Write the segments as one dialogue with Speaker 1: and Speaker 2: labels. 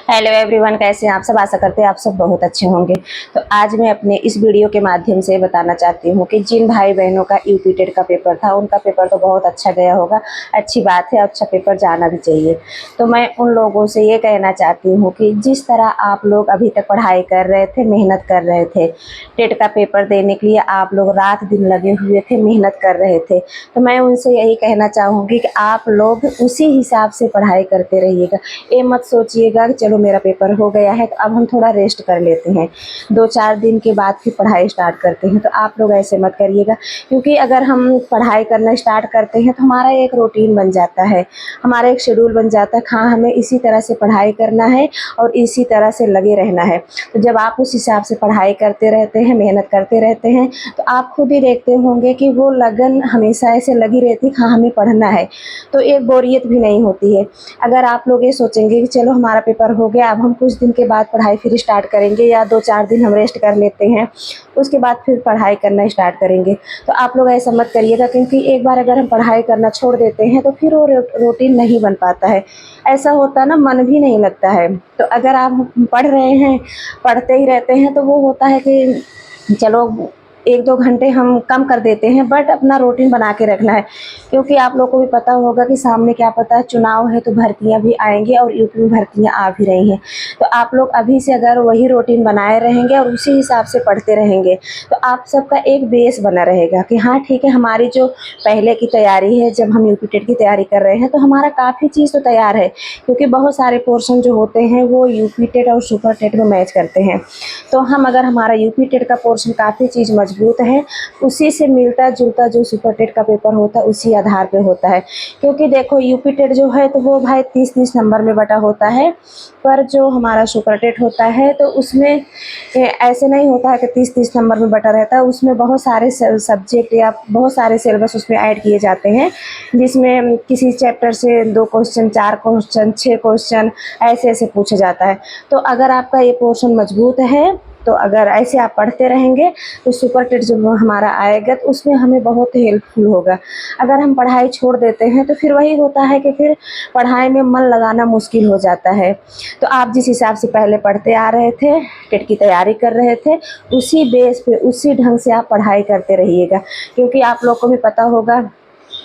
Speaker 1: Hello everyone, कैसे हैं आप सब। आशा करते हैं आप सब बहुत अच्छे होंगे। तो आज मैं अपने इस वीडियो के माध्यम से बताना चाहती हूँ कि जिन भाई बहनों का यूपी टेट का पेपर था, उनका पेपर तो बहुत अच्छा गया होगा। अच्छी बात है, अच्छा पेपर जाना भी चाहिए। तो मैं उन लोगों से ये कहना चाहती हूँ कि जिस तरह आप लोग अभी तक पढ़ाई कर रहे थे, मेहनत कर रहे थे, टेट का पेपर देने के लिए आप लोग रात दिन लगे हुए थे, मेहनत कर रहे थे, तो मैं उनसे यही कहना चाहूँगी कि आप लोग उसी हिसाब से पढ़ाई करते रहिएगा। ये मत सोचिएगा कि चलो मेरा पेपर हो गया है तो अब हम थोड़ा रेस्ट कर लेते हैं, 2-4 दिन के बाद फिर पढ़ाई स्टार्ट करते हैं। तो आप लोग ऐसे मत करिएगा, क्योंकि अगर हम पढ़ाई करना स्टार्ट करते हैं तो हमारा एक रूटीन बन जाता है, हमारा एक शेड्यूल बन जाता है। हाँ, हमें इसी तरह से पढ़ाई करना है और इसी तरह से लगे रहना है। तो जब आप उस हिसाब से पढ़ाई करते रहते हैं, मेहनत करते रहते हैं, तो आप खुद ही देखते होंगे कि वो लगन हमेशा ऐसे लगी रहती, हाँ हमें पढ़ना है, तो एक बोरियत भी नहीं होती है। अगर आप लोग ये सोचेंगे कि चलो हमारा पेपर हो गया, अब हम कुछ दिन के बाद पढ़ाई फिर स्टार्ट करेंगे, या 2-4 दिन हम रेस्ट कर लेते हैं, उसके बाद फिर पढ़ाई करना स्टार्ट करेंगे, तो आप लोग ऐसा मत करिएगा। क्योंकि एक बार अगर हम पढ़ाई करना छोड़ देते हैं तो फिर वो रूटीन नहीं बन पाता है। ऐसा होता है ना, मन भी नहीं लगता है। तो अगर आप पढ़ रहे हैं, पढ़ते ही रहते हैं, तो वो होता है कि चलो 1-2 घंटे हम कम कर देते हैं, बट अपना रूटीन बना के रखना है। क्योंकि आप लोग को भी पता होगा कि सामने क्या पता चुनाव है, तो भर्तियां भी आएंगी और यूपी में भर्तियां आ भी रही हैं। तो आप लोग अभी से अगर वही रूटीन बनाए रहेंगे और उसी हिसाब से पढ़ते रहेंगे, तो आप सबका एक बेस बना रहेगा कि हाँ ठीक है, हमारी जो पहले की तैयारी है, जब हम यूपी टेट की तैयारी कर रहे हैं तो हमारा काफ़ी चीज़ तो तैयार है। क्योंकि बहुत सारे पोर्शन जो होते हैं वो यूपी टेट और सुपर टेट में मैच करते हैं। तो हम अगर हमारा यूपी टेट का पोर्शन काफ़ी चीज़ मजबूत है, उसी से मिलता जुलता जो सुपर टेट का पेपर होता है उसी आधार पे होता है। क्योंकि देखो यूपी टेट जो है तो वो भाई 30-30 नंबर में बटा होता है, पर जो हमारा सुपर टेट होता है तो उसमें ऐसे नहीं होता है कि 30-30 नंबर में बटा रहता है। उसमें बहुत सारे सब्जेक्ट या बहुत सारे सिलेबस उसमें ऐड किए जाते हैं, जिसमें किसी चैप्टर से 2 क्वेश्चन, 4 क्वेश्चन, 6 क्वेश्चन ऐसे ऐसे पूछा जाता है। तो अगर आपका ये पोर्शन मजबूत है, तो अगर ऐसे आप पढ़ते रहेंगे तो सुपर टेट जो हमारा आएगा तो उसमें हमें बहुत हेल्पफुल होगा। अगर हम पढ़ाई छोड़ देते हैं तो फिर वही होता है कि फिर पढ़ाई में मन लगाना मुश्किल हो जाता है। तो आप जिस हिसाब से पहले पढ़ते आ रहे थे, टेट की तैयारी कर रहे थे, उसी बेस पे उसी ढंग से आप पढ़ाई करते रहिएगा। क्योंकि आप लोग को भी पता होगा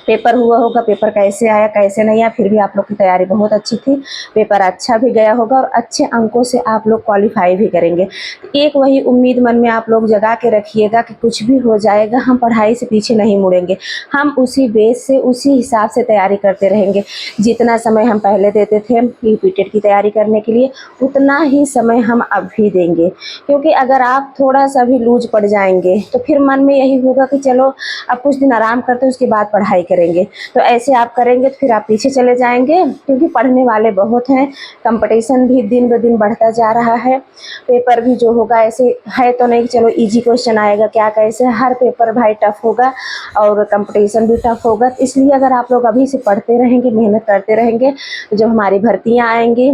Speaker 1: पेपर हुआ होगा, पेपर कैसे आया कैसे नहीं आया, फिर भी आप लोग की तैयारी बहुत अच्छी थी, पेपर अच्छा भी गया होगा और अच्छे अंकों से आप लोग क्वालिफाई भी करेंगे। एक वही उम्मीद मन में आप लोग जगा के रखिएगा कि कुछ भी हो जाएगा, हम पढ़ाई से पीछे नहीं मुड़ेंगे, हम उसी बेस से उसी हिसाब से तैयारी करते रहेंगे। जितना समय हम पहले देते थे यूपी टेट की तैयारी करने के लिए, उतना ही समय हम अब भी देंगे। क्योंकि अगर आप थोड़ा सा भी लूज पड़ जाएंगे तो फिर मन में यही होगा कि चलो अब कुछ दिन आराम करते उसके बाद पढ़ाई करेंगे। तो ऐसे आप करेंगे तो फिर आप पीछे चले जाएंगे। क्योंकि पढ़ने वाले बहुत हैं, कंपटीशन भी दिन ब दिन बढ़ता जा रहा है। पेपर भी जो होगा ऐसे है तो नहीं कि चलो इजी क्वेश्चन आएगा, क्या कैसे, हर पेपर भाई टफ होगा और कंपटीशन भी टफ होगा। तो इसलिए अगर आप लोग अभी से पढ़ते रहेंगे, मेहनत करते रहेंगे, तो जब हमारी भर्तियाँ आएंगी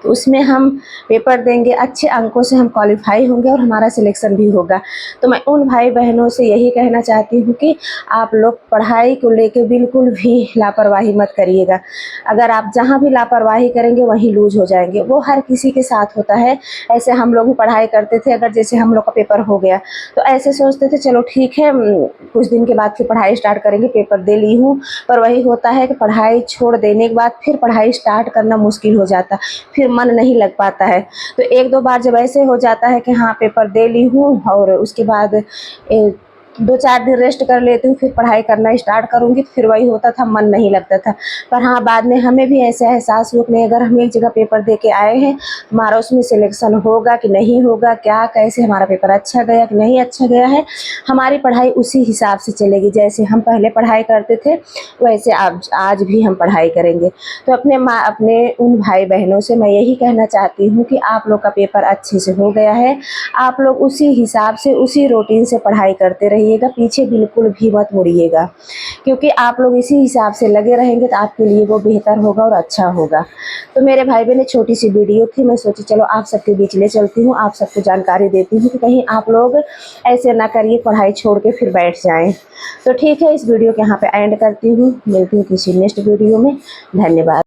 Speaker 1: तो उसमें हम पेपर देंगे, अच्छे अंकों से हम क्वालिफाई होंगे और हमारा सिलेक्शन भी होगा। तो मैं उन भाई बहनों से यही कहना चाहती हूँ कि आप लोग पढ़ाई को लेके बिल्कुल भी लापरवाही मत करिएगा। अगर आप जहाँ भी लापरवाही करेंगे वहीं लूज हो जाएंगे। वो हर किसी के साथ होता है। ऐसे हम लोग भी पढ़ाई करते थे, अगर जैसे हम लोग का पेपर हो गया तो ऐसे सोचते थे चलो ठीक है, कुछ दिन के बाद फिर पढ़ाई स्टार्ट करेंगे, पेपर दे ली हूँ। पर वही होता है कि पढ़ाई छोड़ देने के बाद फिर पढ़ाई स्टार्ट करना मुश्किल हो जाता, फिर मन नहीं लग पाता है। तो 1-2 बार जब ऐसे हो जाता है कि हाँ पेपर दे ली हूँ और उसके बाद 2-4 दिन रेस्ट कर लेती हूँ, फिर पढ़ाई करना स्टार्ट करूँगी, तो फिर वही होता था, मन नहीं लगता था। पर हाँ, बाद में हमें भी ऐसा एहसास हुआ कि नहीं, अगर हम एक जगह पेपर दे के आए हैं, हमारा उसमें सिलेक्शन होगा कि नहीं होगा, क्या कैसे, हमारा पेपर अच्छा गया कि नहीं अच्छा गया है, हमारी पढ़ाई उसी हिसाब से चलेगी। जैसे हम पहले पढ़ाई करते थे वैसे आज भी हम पढ़ाई करेंगे। तो अपने उन भाई बहनों से मैं यही कहना चाहती हूँ कि आप लोग का पेपर अच्छे से हो गया है, आप लोग उसी हिसाब से उसी रूटीन से पढ़ाई करते रहिएगा, पीछे बिल्कुल भी मत मुड़िएगा। क्योंकि आप लोग इसी हिसाब से लगे रहेंगे तो आपके लिए वो बेहतर होगा और अच्छा होगा। तो मेरे भाई बहन, छोटी सी वीडियो थी, मैं सोची चलो आप सबके बीच ले चलती हूँ, आप सबको जानकारी देती हूँ कि कहीं आप लोग ऐसे ना करिए पढ़ाई छोड़ के फिर बैठ जाएं। तो ठीक है, इस वीडियो के यहाँ पे एंड करती हूँ, मिलती हूँ किसी नेक्स्ट वीडियो में। धन्यवाद।